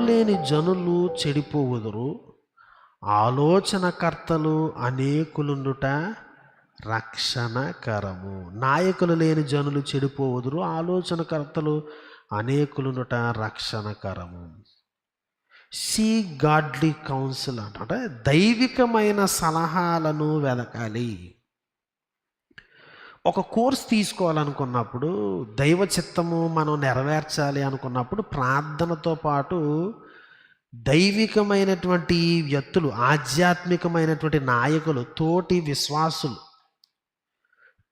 లేని జనులు చెడిపోవుదురు, ఆలోచనకర్తలు అనేకులుండుట రక్షణకరము. నాయకులు లేని జనులు చెడిపోవుదురు, ఆలోచనకర్తలు అనేకులుండుట రక్షణకరము. సీ గాడ్లీ కౌన్సిల్ అంటే దైవికమైన సలహాలను వెదకాలి. ఒక కోర్స్ తీసుకోవాలనుకున్నప్పుడు, దైవ చిత్తము మనం నెరవేర్చాలి అనుకున్నప్పుడు ప్రార్థనతో పాటు దైవికమైనటువంటి వ్యక్తులు, ఆధ్యాత్మికమైనటువంటి నాయకులు, తోటి విశ్వాసులు,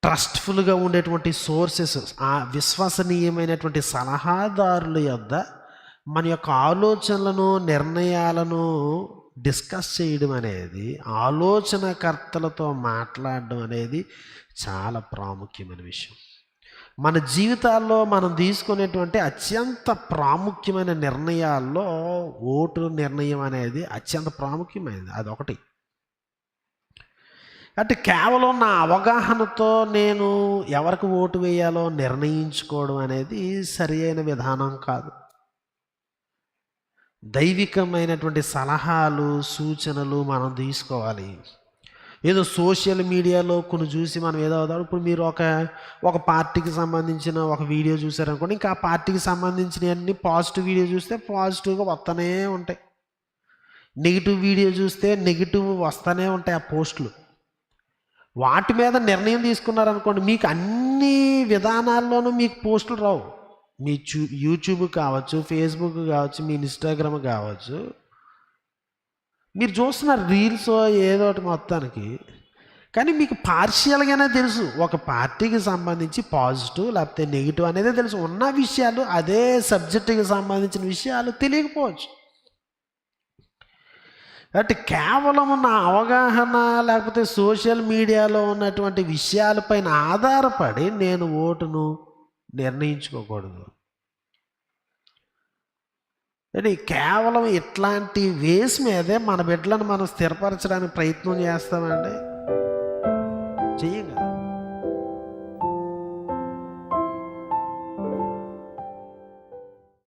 ట్రస్ట్ఫుల్గా ఉండేటువంటి సోర్సెస్, ఆ విశ్వసనీయమైనటువంటి సలహాదారుల యొద్ద మన యొక్క ఆలోచనలను, నిర్ణయాలను డిస్కస్ చేయడం అనేది, ఆలోచనకర్తలతో మాట్లాడడం అనేది చాలా ప్రాముఖ్యమైన విషయం. మన జీవితాల్లో మనం తీసుకునేటువంటి అత్యంత ప్రాముఖ్యమైన నిర్ణయాల్లో ఓటు నిర్ణయం అనేది అత్యంత ప్రాముఖ్యమైనది. అదొకటి. అంటే కేవలం నా అవగాహనతో నేను ఎవరికి ఓటు వేయాలో నిర్ణయించుకోవడం అనేది సరి అయిన విధానం కాదు. దైవికమైనటువంటి సలహాలు, సూచనలు మనం తీసుకోవాలి. ఏదో సోషల్ మీడియాలో కొన్ని చూసి మనం ఏదో అవుతాం. ఇప్పుడు మీరు ఒక పార్టీకి సంబంధించిన ఒక వీడియో చూసారనుకోండి, ఇంకా ఆ పార్టీకి సంబంధించినవన్నీ పాజిటివ్ వీడియో చూస్తే పాజిటివ్గా వస్తూనే ఉంటాయి, నెగిటివ్ వీడియో చూస్తే నెగిటివ్ వస్తూనే ఉంటాయి ఆ పోస్టులు. వాటి మీద నిర్ణయం తీసుకున్నారనుకోండి, మీకు అన్ని విధానాల్లోనూ మీకు పోస్టులు రావు. మీ యూట్యూబ్ కావచ్చు, ఫేస్బుక్ కావచ్చు, మీ ఇన్స్టాగ్రామ్ కావచ్చు, మీరు చూస్తున్న రీల్స్ ఏదో ఒకటి మొత్తానికి. కానీ మీకు పార్షియల్గానే తెలుసు ఒక పార్టీకి సంబంధించి పాజిటివ్ లేకపోతే నెగిటివ్ అనేది తెలుసు. ఉన్న విషయాలు, అదే సబ్జెక్టుకి సంబంధించిన విషయాలు తెలియకపోవచ్చు. కాబట్టి కేవలం నా అవగాహన లేకపోతే సోషల్ మీడియాలో ఉన్నటువంటి విషయాలపైన ఆధారపడి నేను ఓటును నిర్ణయించుకోకూడదు. అంటే కేవలం ఇట్లాంటి వేస్ మీదే మన బిడ్డలను మనం స్థిరపరచడానికి ప్రయత్నం చేస్తామండి, చెయ్యం.